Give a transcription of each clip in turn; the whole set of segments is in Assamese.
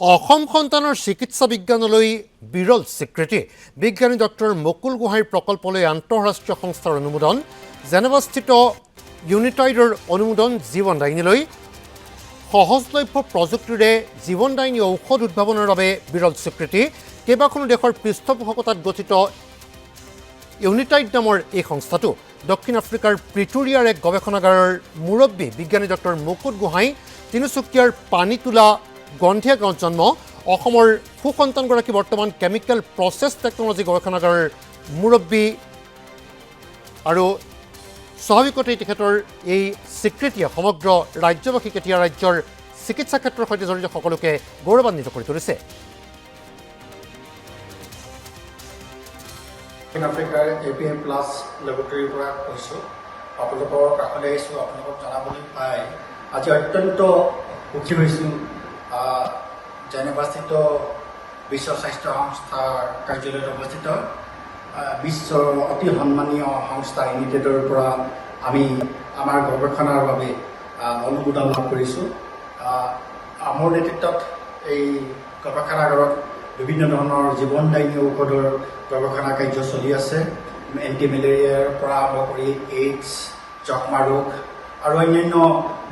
অসম সন্তানৰ চিকিৎসা বিজ্ঞানলৈ বিৰল স্বীকৃতি বিজ্ঞানী ডক্টৰ মুকুল গোহাঁইৰ প্ৰকল্পলৈ আন্তঃৰাষ্ট্ৰীয় সংস্থাৰ অনুমোদন জেনেভাস্থিত ইউনিটাইডৰ অনুমোদন জীৱনদায়িনীলৈ সহজলভ্য প্ৰযুক্তিৰে জীৱনদায়িনী ঔষধ উদ্ভাৱনৰ বাবে বিৰল স্বীকৃতি কেইবাখনো দেশৰ পৃষ্ঠপোষকতাত গঠিত ইউনিটাইড নামৰ এই সংস্থাটো দক্ষিণ আফ্ৰিকাৰ প্ৰিটোৰিয়াৰ এক গৱেষণাগাৰৰ মুৰব্বী বিজ্ঞানী ডক্টৰ মুকুল গোহাঁই তিনিচুকীয়াৰ পানীতোলা গন্ধিয়া গাঁৱত জন্ম অসমৰ সুসন্তানগৰাকী বৰ্তমান কেমিকেল প্ৰচেছ টেকনলজি গৱেষণাগাৰৰ মুৰব্বী আৰু স্বাভাৱিকতেই তেখেতৰ এই স্বীকৃতিয়ে সমগ্ৰ ৰাজ্যবাসীক এতিয়া ৰাজ্যৰ চিকিৎসা ক্ষেত্ৰৰ সৈতে জড়িত সকলোকে গৌৰৱান্বিত কৰি তুলিছে। দক্ষিণ আফ্ৰিকাৰ APM প্লাছ লেবৰেটৰীৰ পৰা কৈছোঁ। আপোনালোকৰ কাষলৈ আহিছোঁ। আপোনালোকক জনাবলৈ পাই আজি অত্যন্ত সুখী হৈছোঁ। জেনেভাস্থিত বিশ্ব স্বাস্থ্য সংস্থাৰ কাৰ্যালয়ত অৱস্থিত বিশ্বৰ অতি সন্মানীয় সংস্থা ইউনিটেডৰ পৰা আমি আমাৰ গৱেষণাৰ বাবে অনুমোদন লাভ কৰিছোঁ। মোৰ নেতৃত্বত এই গৱেষণাগাৰত বিভিন্ন ধৰণৰ জীৱনদায়িনী ঔষধৰ গৱেষণা কাৰ্য চলি আছে। এণ্টি মেলেৰিয়াৰ পৰা আৰম্ভ কৰি এইডছ, যক্ষ্মা ৰোগ আৰু অন্যান্য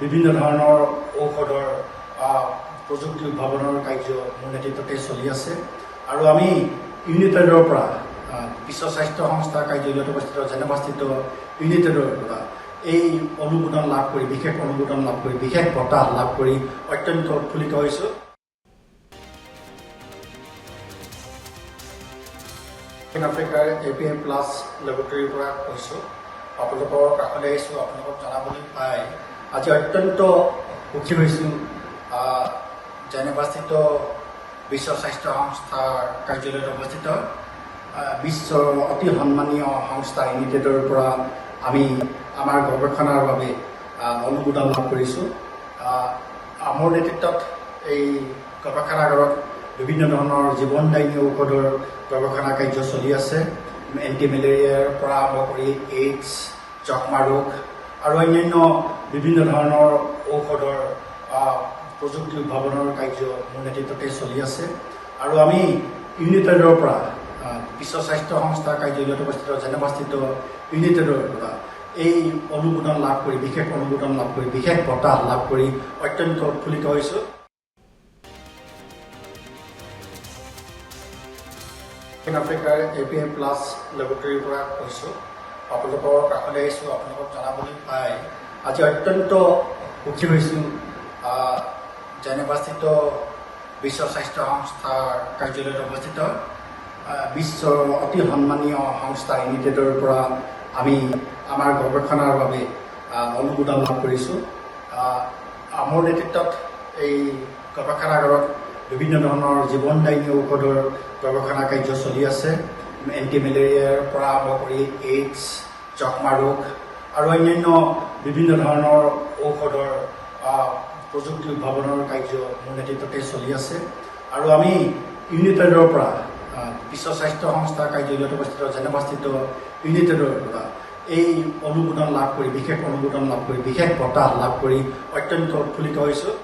বিভিন্ন ধৰণৰ ঔষধৰ প্ৰযুক্তি উদ্ভাৱনৰ কাৰ্য মোৰ নেতৃত্বতে চলি আছে। আৰু আমি ইউনিটেডৰ পৰা বিশ্ব স্বাস্থ্য সংস্থাৰ কাৰ্যালয়ত অৱস্থিত জেনেভাস্থিত ইউনিটেডৰ পৰা এই অনুমোদন লাভ কৰি বিশেষ অনুমোদন লাভ কৰি বিশেষ বঁটা লাভ কৰি অত্যন্ত উৎফুল্লিত হৈছোঁ। দক্ষিণ আফ্ৰিকাৰ APM প্লাছ লেবৰেটৰীৰ পৰা কৈছোঁ। আপোনালোকৰ কাষলৈ আহিছোঁ। আপোনালোকক জনাবলৈ পাই আজি অত্যন্ত সুখী হৈছোঁ। জেনেভাস্থিত বিশ্ব স্বাস্থ্য সংস্থাৰ কাৰ্যালয়ত অৱস্থিত বিশ্বৰ অতি সন্মানীয় সংস্থা ইউনিটেডৰ পৰা আমি আমাৰ গৱেষণাৰ বাবে অনুমোদন লাভ কৰিছোঁ। মোৰ নেতৃত্বত এই গৱেষণাগাৰত বিভিন্ন ধৰণৰ জীৱনদায়িনী ঔষধৰ গৱেষণা কাৰ্য চলি আছে। এণ্টি মেলেৰিয়াৰ পৰা আৰম্ভ কৰি এইডছ, যক্ষ্মা ৰোগ আৰু অন্যান্য বিভিন্ন ধৰণৰ ঔষধৰ প্ৰযুক্তি উদ্ভাৱনৰ কাৰ্য মোৰ নেতৃত্বতে চলি আছে। আৰু আমি ইউনিটেডৰ পৰা বিশ্ব স্বাস্থ্য সংস্থাৰ কাৰ্যালয়ত অৱস্থিত জেনেভাস্থিত ইউনিটেডৰ পৰা এই অনুমোদন লাভ কৰি বিশেষ অনুমোদন লাভ কৰি বিশেষ বঁটা লাভ কৰি অত্যন্ত উৎফুল্লিত হৈছোঁ। দক্ষিণ আফ্ৰিকাৰ APM প্লাছ লেবৰেটৰীৰ পৰা কৈছোঁ। আপোনালোকৰ কাষলৈ আহিছোঁ। আপোনালোকক জনাবলৈ পাই আজি অত্যন্ত সুখী হৈছোঁ। জেনেভাস্থিত বিশ্ব স্বাস্থ্য সংস্থাৰ কাৰ্যালয়ত অৱস্থিত বিশ্বৰ অতি সন্মানীয় সংস্থা ইউনিটেডৰ পৰা আমি আমাৰ গৱেষণাৰ বাবে অনুমোদন লাভ কৰিছোঁ। মোৰ নেতৃত্বত এই গৱেষণাগাৰত বিভিন্ন ধৰণৰ জীৱনদায়িনী ঔষধৰ গৱেষণা কাৰ্য চলি আছে। এণ্টি মেলেৰিয়াৰ পৰা আৰম্ভ কৰি এইডছ, যক্ষ্মা ৰোগ আৰু অন্যান্য বিভিন্ন ধৰণৰ ঔষধৰ প্ৰযুক্তি উদ্ভাৱনৰ কাৰ্য মোৰ নেতৃত্বতে চলি আছে। আৰু আমি ইউনিটেডৰ পৰা বিশ্ব স্বাস্থ্য সংস্থাৰ কাৰ্যালয়ত অৱস্থিত জেনেভাস্থিত ইউনিটেডৰ পৰা এই অনুমোদন লাভ কৰি বিশেষ অনুমোদন লাভ কৰি বিশেষ বঁটা লাভ কৰি অত্যন্ত উৎফুল্লিত হৈছোঁ।